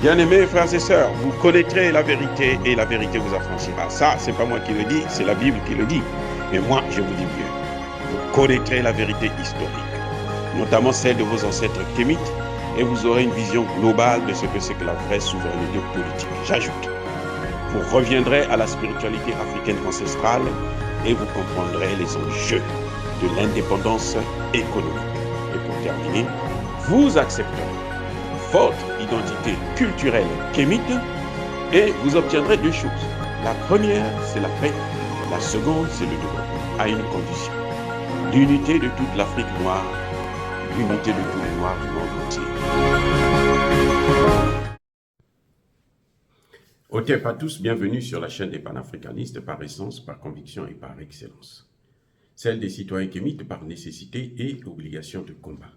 Bien-aimés frères et sœurs, vous connaîtrez la vérité et la vérité vous affranchira. Ça, c'est pas moi qui le dis, c'est la Bible qui le dit. Mais moi, je vous dis mieux. Vous connaîtrez la vérité historique, notamment celle de vos ancêtres kémites, et vous aurez une vision globale de ce que c'est que la vraie souveraineté politique. J'ajoute, vous reviendrez à la spiritualité africaine ancestrale et vous comprendrez les enjeux de l'indépendance économique. Et pour terminer, vous accepterez votre identité culturelle kémite et vous obtiendrez deux choses. La première, c'est la paix. La seconde, c'est le développement, à une condition. L'unité de toute l'Afrique noire, l'unité de tous les Noirs du monde entier. Otep à tous, bienvenue sur la chaîne des panafricanistes par essence, par conviction et par excellence. Celle des citoyens kémites par nécessité et obligation de combat.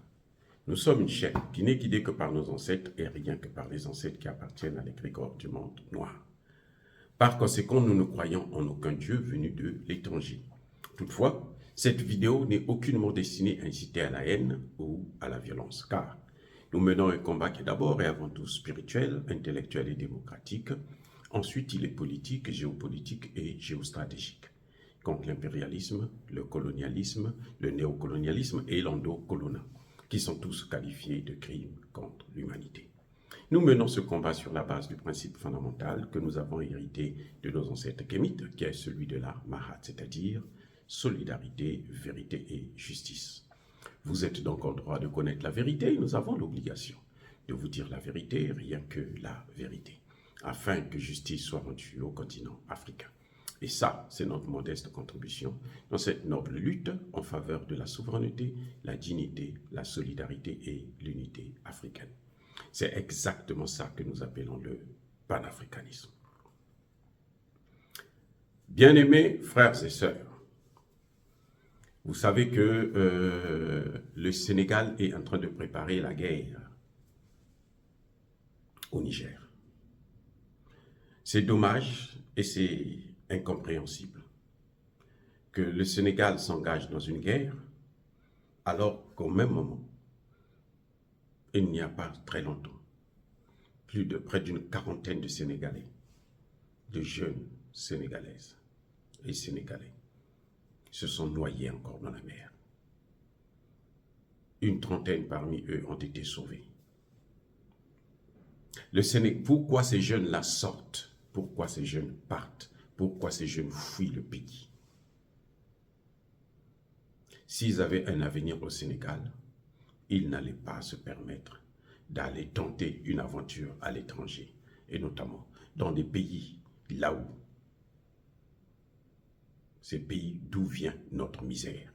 Nous sommes une chaîne qui n'est guidée que par nos ancêtres et rien que par les ancêtres qui appartiennent à l'égrégore du monde noir. Par conséquent, nous ne croyons en aucun Dieu venu de l'étranger. Toutefois, cette vidéo n'est aucunement destinée à inciter à la haine ou à la violence, car nous menons un combat qui est d'abord et avant tout spirituel, intellectuel et démocratique. Ensuite, il est politique, géopolitique et géostratégique, contre l'impérialisme, le colonialisme, le néocolonialisme et l'endocoloniat, qui sont tous qualifiés de crimes contre l'humanité. Nous menons ce combat sur la base du principe fondamental que nous avons hérité de nos ancêtres kémites, qui est celui de la Mahat, c'est-à-dire solidarité, vérité et justice. Vous êtes donc en droit de connaître la vérité et nous avons l'obligation de vous dire la vérité, rien que la vérité, afin que justice soit rendue au continent africain. Et ça, c'est notre modeste contribution dans cette noble lutte en faveur de la souveraineté, la dignité, la solidarité et l'unité africaine. C'est exactement ça que nous appelons le panafricanisme. Bien-aimés frères et sœurs, vous savez que le Sénégal est en train de préparer la guerre au Niger. C'est dommage et c'est incompréhensible que le Sénégal s'engage dans une guerre alors qu'au même moment, il n'y a pas très longtemps, près d'une quarantaine de Sénégalais, de jeunes Sénégalaises et Sénégalais, se sont noyés encore dans la mer. Une trentaine parmi eux ont été sauvés. Pourquoi ces jeunes-là sortent? Pourquoi ces jeunes partent? Pourquoi ces jeunes fuient le pays? S'ils avaient un avenir au Sénégal, ils n'allaient pas se permettre d'aller tenter une aventure à l'étranger, et notamment dans des pays là où, ces pays d'où vient notre misère.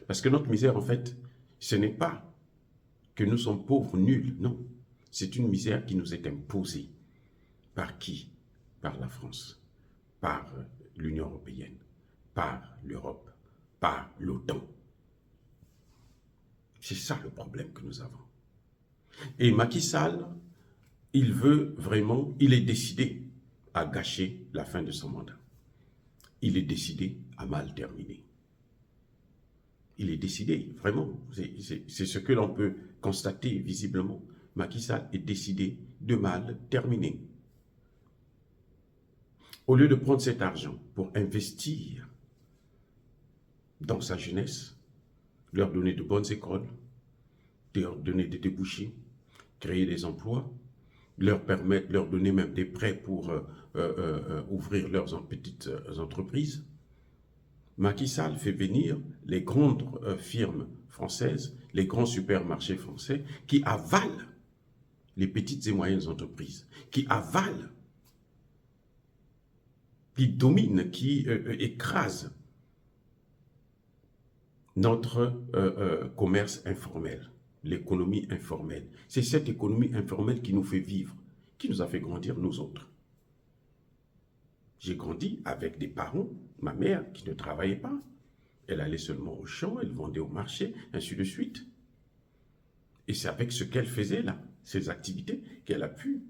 Parce que notre misère, en fait, ce n'est pas que nous sommes pauvres, nuls, non. C'est une misère qui nous est imposée. Par qui? Par la France, par l'Union européenne, par l'Europe, par l'OTAN. C'est ça le problème que nous avons. Et Macky Sall, il est décidé à gâcher la fin de son mandat. Il est décidé à mal terminer. Il est décidé, vraiment, c'est ce que l'on peut constater visiblement. Macky Sall est décidé de mal terminer. Au lieu de prendre cet argent pour investir dans sa jeunesse, leur donner de bonnes écoles, leur donner des débouchés, créer des emplois, leur donner même des prêts pour ouvrir leurs petites entreprises, Macky Sall fait venir les grandes firmes françaises, les grands supermarchés français qui avalent les petites et moyennes entreprises, qui avalent, qui dominent, qui écrasent notre commerce informel, l'économie informelle. C'est cette économie informelle qui nous fait vivre, qui nous a fait grandir nous autres. J'ai grandi avec des parents, ma mère qui ne travaillait pas. Elle allait seulement au champ, elle vendait au marché, ainsi de suite. Et c'est avec ce qu'elle faisait là, ces activités, qu'elle a pu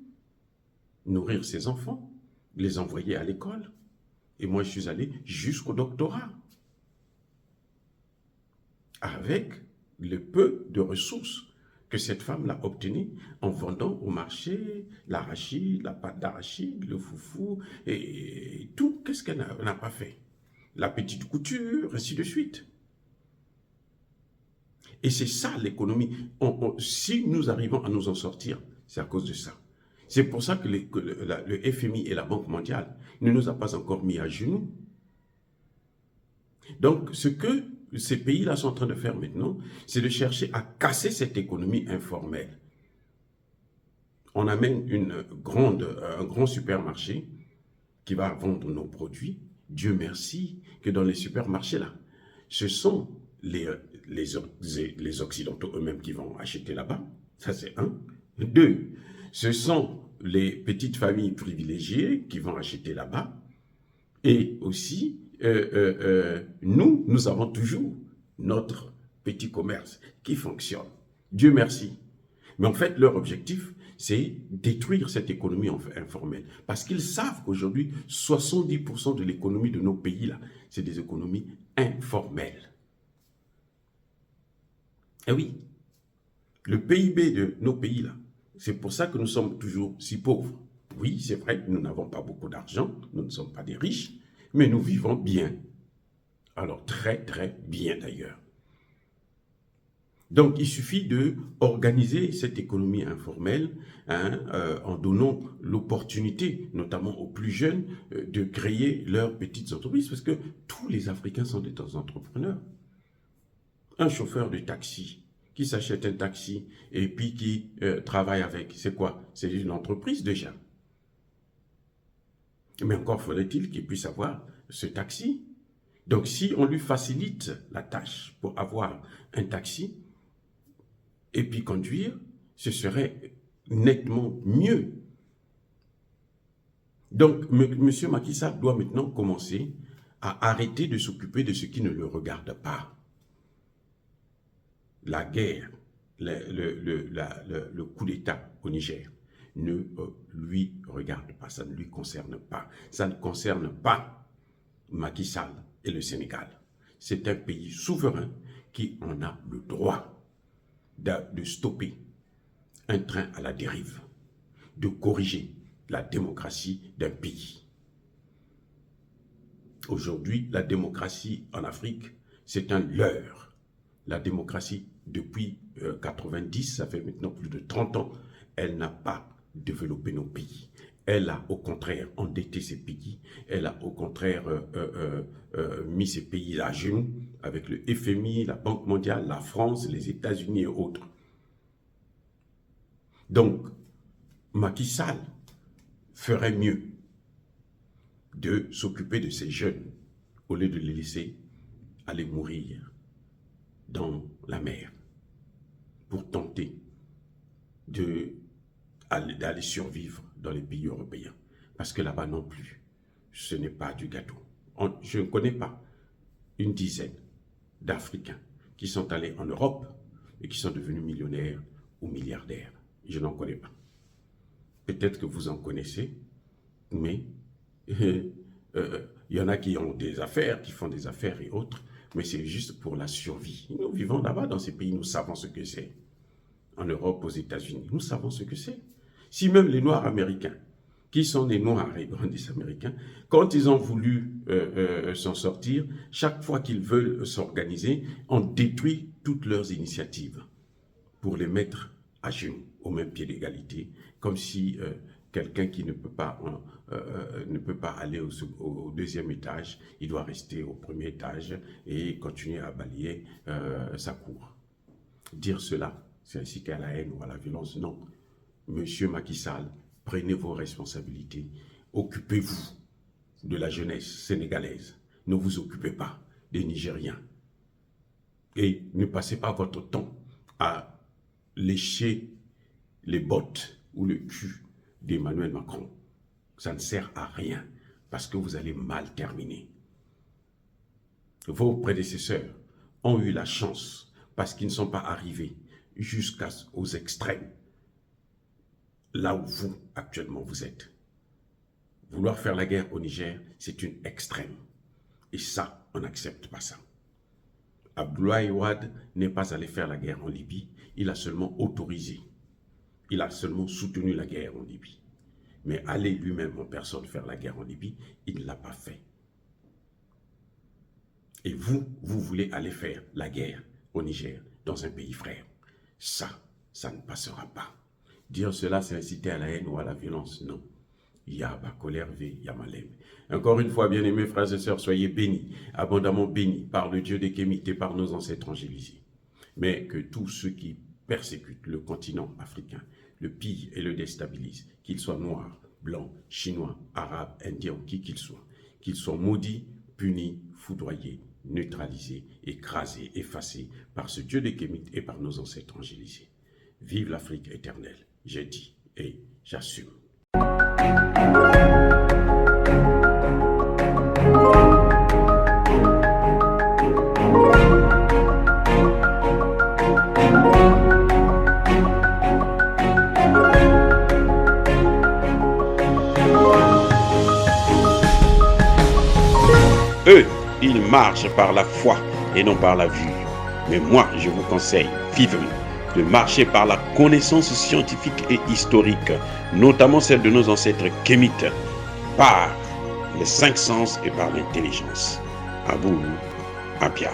nourrir ses enfants, les envoyer à l'école. Et moi, je suis allé jusqu'au doctorat. Avec le peu de ressources que cette femme-là obtenait en vendant au marché l'arachide, la pâte d'arachide, le foufou et tout. Qu'est-ce qu'elle n'a pas fait? La petite couture, ainsi de suite. Et c'est ça l'économie. Si nous arrivons à nous en sortir, c'est à cause de ça. C'est pour ça que le FMI et la Banque mondiale ne nous a pas encore mis à genoux. Donc, ce que ces pays-là sont en train de faire maintenant, c'est de chercher à casser cette économie informelle. On amène un grand supermarché qui va vendre nos produits. Dieu merci que dans les supermarchés là, ce sont les Occidentaux eux-mêmes qui vont acheter là-bas. Ça c'est un. Deux, ce sont les petites familles privilégiées qui vont acheter là-bas. Et aussi, nous avons toujours notre petit commerce qui fonctionne. Dieu merci. Mais en fait, leur objectif, c'est détruire cette économie informelle. Parce qu'ils savent qu'aujourd'hui, 70% de l'économie de nos pays, là, c'est des économies informelles. Et oui, le PIB de nos pays, là, c'est pour ça que nous sommes toujours si pauvres. Oui, c'est vrai, nous n'avons pas beaucoup d'argent, nous ne sommes pas des riches, mais nous vivons bien. Alors, très, très bien d'ailleurs. Donc, il suffit d'organiser cette économie informelle en donnant l'opportunité, notamment aux plus jeunes, de créer leurs petites entreprises, parce que tous les Africains sont des entrepreneurs. Un chauffeur de taxi qui s'achète un taxi et puis qui travaille avec, c'est quoi? C'est une entreprise déjà. Mais encore faudrait-il qu'il puisse avoir ce taxi. Donc, si on lui facilite la tâche pour avoir un taxi, et puis conduire, ce serait nettement mieux. Donc, M. Macky Sall doit maintenant commencer à arrêter de s'occuper de ce qui ne le regarde pas. La guerre, le coup d'État au Niger ne lui regarde pas, ça ne lui concerne pas. Ça ne concerne pas Macky Sall et le Sénégal. C'est un pays souverain qui en a le droit de stopper un train à la dérive, de corriger la démocratie d'un pays. Aujourd'hui, la démocratie en Afrique, c'est un leurre. La démocratie, depuis 90, ça fait maintenant plus de 30 ans, elle n'a pas développé nos pays. Elle a au contraire endetté ces pays, elle a au contraire mis ces pays à genoux avec le FMI, la Banque mondiale, la France, les États-Unis et autres. Donc, Macky Sall ferait mieux de s'occuper de ces jeunes au lieu de les laisser aller mourir dans la mer pour tenter d'aller survivre dans les pays européens. Parce que là-bas non plus, ce n'est pas du gâteau. Je ne connais pas une dizaine d'Africains qui sont allés en Europe et qui sont devenus millionnaires ou milliardaires. Je n'en connais pas. Peut-être que vous en connaissez, mais il y en a qui ont des affaires, qui font des affaires et autres, mais c'est juste pour la survie. Nous vivons là-bas dans ces pays, nous savons ce que c'est. En Europe, aux États-Unis, nous savons ce que c'est. Si même les Noirs américains, qui sont des Noirs et des Américains, quand ils ont voulu s'en sortir, chaque fois qu'ils veulent s'organiser, on détruit toutes leurs initiatives pour les mettre à genoux, au même pied d'égalité, comme si quelqu'un qui ne peut pas aller au deuxième étage, il doit rester au premier étage et continuer à balayer sa cour. Dire cela, c'est ainsi qu'à la haine ou à la violence, non. Monsieur Macky Sall, prenez vos responsabilités, occupez-vous de la jeunesse sénégalaise, ne vous occupez pas des Nigériens et ne passez pas votre temps à lécher les bottes ou le cul d'Emmanuel Macron. Ça ne sert à rien parce que vous allez mal terminer. Vos prédécesseurs ont eu la chance parce qu'ils ne sont pas arrivés jusqu'aux extrêmes. Là où vous, actuellement, vous êtes. Vouloir faire la guerre au Niger, c'est une extrême. Et ça, on n'accepte pas ça. Abdoulaye Wade n'est pas allé faire la guerre en Libye, il a seulement autorisé, il a seulement soutenu la guerre en Libye. Mais aller lui-même en personne faire la guerre en Libye, il ne l'a pas fait. Et vous voulez aller faire la guerre au Niger, dans un pays frère. Ça ne passera pas. Dire cela, c'est inciter à la haine ou à la violence, non. Yaba, colère, V, Yamalem. Encore une fois, bien-aimés frères et sœurs, soyez bénis, abondamment bénis par le Dieu des Kémites et par nos ancêtres angélisés. Mais que tous ceux qui persécutent le continent africain, le pillent et le déstabilisent, qu'ils soient noirs, blancs, chinois, arabes, indiens ou qui qu'ils soient maudits, punis, foudroyés, neutralisés, écrasés, effacés par ce Dieu des Kémites et par nos ancêtres angélisés. Vive l'Afrique éternelle, j'ai dit et j'assume. Eux, ils marchent par la foi et non par la vue. Mais moi, je vous conseille vivement de marcher par la connaissance scientifique et historique, notamment celle de nos ancêtres kémites, par les 5 sens et par l'intelligence. Abou Abia.